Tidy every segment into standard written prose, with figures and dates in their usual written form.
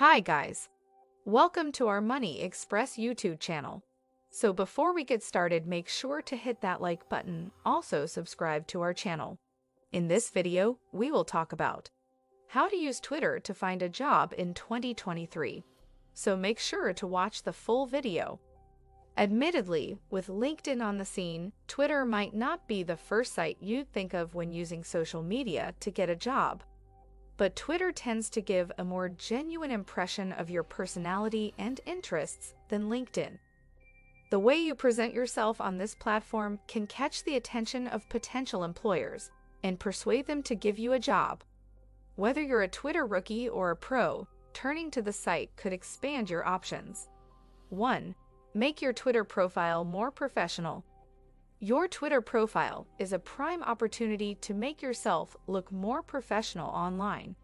Hi guys, welcome to our MoneyExp YouTube channel. So before we get started, make sure to hit that like button, also subscribe to our channel. In this video, we will talk about how to use Twitter to find a job in 2023. So make sure to watch the full video. Admittedly, with LinkedIn on the scene, Twitter might not be the first site you'd think of when using social media to get a job. But Twitter tends to give a more genuine impression of your personality and interests than LinkedIn. The way you present yourself on this platform can catch the attention of potential employers and persuade them to give you a job. Whether you're a Twitter rookie or a pro, turning to the site could expand your options. 1. Make your Twitter profile more professional. Your Twitter profile is a prime opportunity to make yourself look more professional online.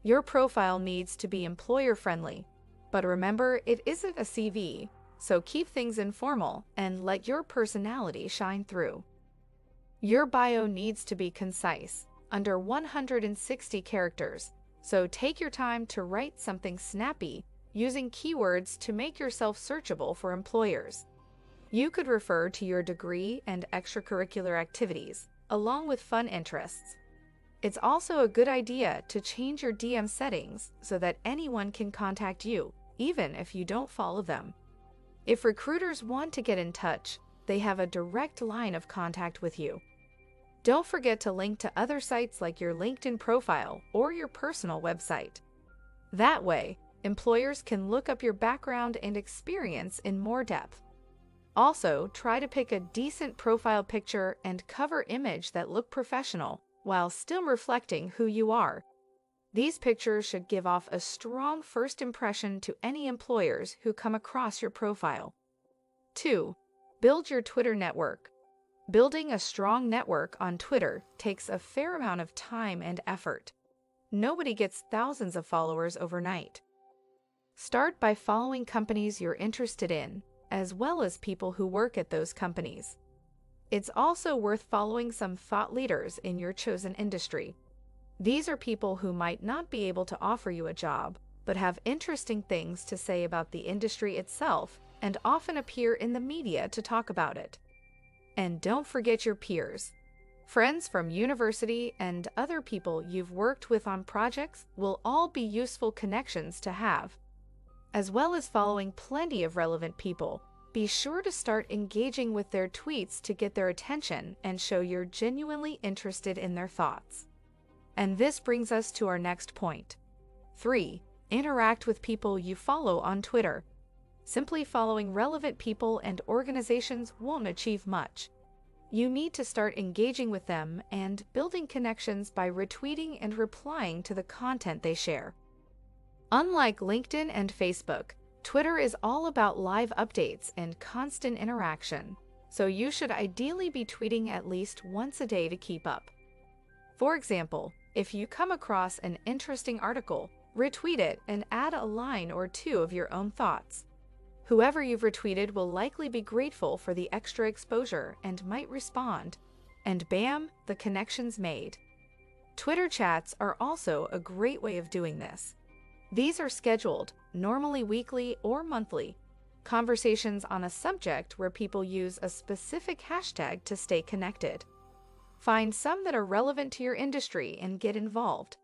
Your profile needs to be employer-friendly, but remember, it isn't a CV, so keep things informal and let your personality shine through. Your bio needs to be concise, under 160 characters, so take your time to write something snappy, using keywords to make yourself searchable for employers. You could refer to your degree and extracurricular activities, along with fun interests. It's also a good idea to change your DM settings so that anyone can contact you, even if you don't follow them. If recruiters want to get in touch, they have a direct line of contact with you. Don't forget to link to other sites like your LinkedIn profile or your personal website. That way, employers can look up your background and experience in more depth. Also, try to pick a decent profile picture and cover image that look professional while still reflecting who you are. These pictures should give off a strong first impression to any employers who come across your profile. 2. Build your Twitter network. Building a strong network on Twitter takes a fair amount of time and effort. Nobody gets thousands of followers overnight. Start by following companies you're interested in, as well as people who work at those companies. It's also worth following some thought leaders in your chosen industry. These are people who might not be able to offer you a job, but have interesting things to say about the industry itself and often appear in the media to talk about it. And don't forget your peers. Friends from university and other people you've worked with on projects will all be useful connections to have. As well as following plenty of relevant people, be sure to start engaging with their tweets to get their attention and show you're genuinely interested in their thoughts. And this brings us to our next point. 3. Interact with people you follow on Twitter. Simply following relevant people and organizations won't achieve much. You need to start engaging with them and building connections by retweeting and replying to the content they share. Unlike LinkedIn and Facebook, Twitter is all about live updates and constant interaction, so you should ideally be tweeting at least once a day to keep up. For example, if you come across an interesting article, retweet it and add a line or two of your own thoughts. Whoever you've retweeted will likely be grateful for the extra exposure and might respond, and bam, the connection's made. Twitter chats are also a great way of doing this. These are scheduled, normally weekly or monthly, conversations on a subject where people use a specific hashtag to stay connected. Find some that are relevant to your industry and get involved.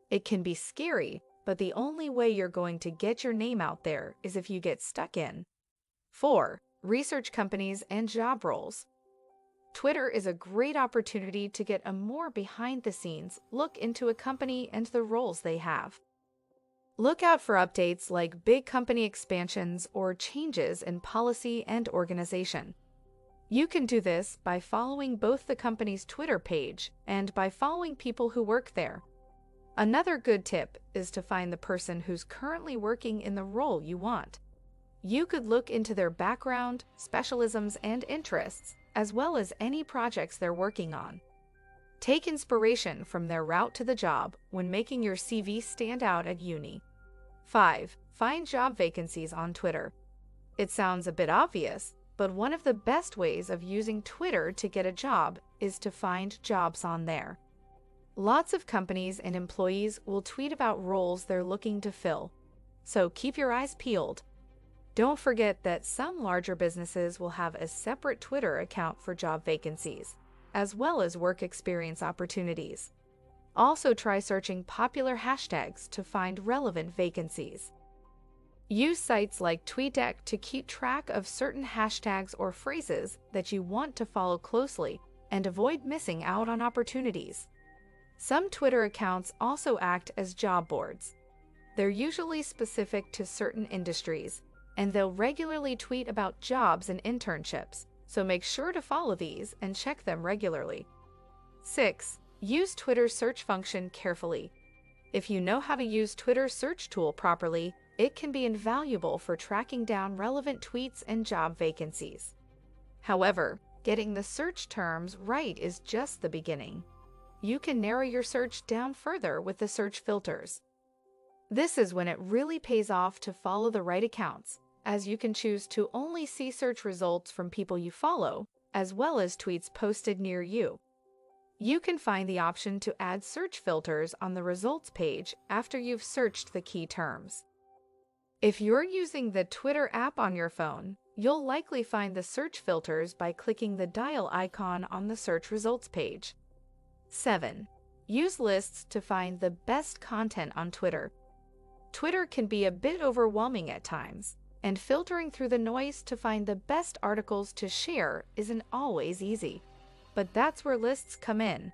It can be scary, but the only way you're going to get your name out there is if you get stuck in. 4. Research companies and job roles. Twitter is a great opportunity to get a more behind-the-scenes look into a company and the roles they have. Look out for updates like big company expansions or changes in policy and organization. You can do this by following both the company's Twitter page and by following people who work there. Another good tip is to find the person who's currently working in the role you want. You could look into their background, specialisms, and interests, as well as any projects they're working on. Take inspiration from their route to the job when making your CV stand out at uni. 5. Find job vacancies on Twitter. It sounds a bit obvious, but one of the best ways of using Twitter to get a job is to find jobs on there. Lots of companies and employees will tweet about roles they're looking to fill. so keep your eyes peeled. Don't forget that some larger businesses will have a separate Twitter account for job vacancies, as well as work experience opportunities. Also try searching popular hashtags to find relevant vacancies. Use sites like TweetDeck to keep track of certain hashtags or phrases that you want to follow closely and avoid missing out on opportunities. Some Twitter accounts also act as job boards. They're usually specific to certain industries, and they'll regularly tweet about jobs and internships, so make sure to follow these and check them regularly. 6. Use Twitter's search function carefully. If you know how to use Twitter's search tool properly, it can be invaluable for tracking down relevant tweets and job vacancies. However, getting the search terms right is just the beginning. You can narrow your search down further with the search filters. This is when it really pays off to follow the right accounts, as you can choose to only see search results from people you follow, as well as tweets posted near you. You can find the option to add search filters on the results page after you've searched the key terms. If you're using the Twitter app on your phone, you'll likely find the search filters by clicking the dial icon on the search results page. 7. Use lists to find the best content on Twitter. Twitter can be a bit overwhelming at times, and filtering through the noise to find the best articles to share isn't always easy. But that's where lists come in.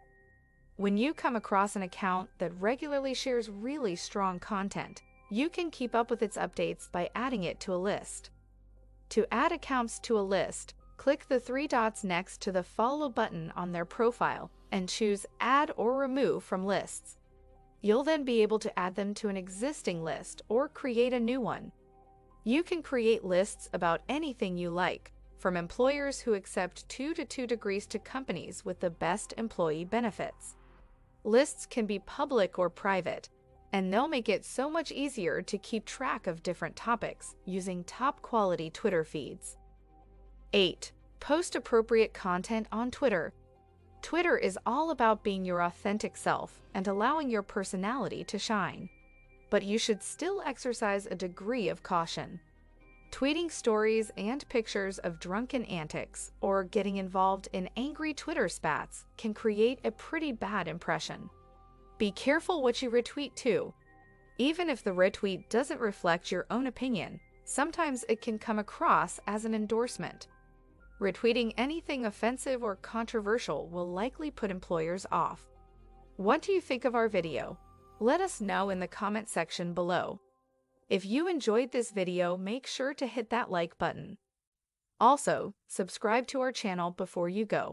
When you come across an account that regularly shares really strong content, you can keep up with its updates by adding it to a list. To add accounts to a list, click the three dots next to the Follow button on their profile and choose Add or Remove from Lists. You'll then be able to add them to an existing list or create a new one. You can create lists about anything you like, from employers who accept 2 to 2 degrees to companies with the best employee benefits. Lists can be public or private, and they'll make it so much easier to keep track of different topics using top-quality Twitter feeds. 8. Post appropriate content on Twitter. Twitter is all about being your authentic self and allowing your personality to shine. But you should still exercise a degree of caution. Tweeting stories and pictures of drunken antics or getting involved in angry Twitter spats can create a pretty bad impression. Be careful what you retweet too. Even if the retweet doesn't reflect your own opinion, sometimes it can come across as an endorsement. Retweeting anything offensive or controversial will likely put employers off. What do you think of our video? Let us know in the comment section below. If you enjoyed this video, make sure to hit that like button. Also, subscribe to our channel before you go.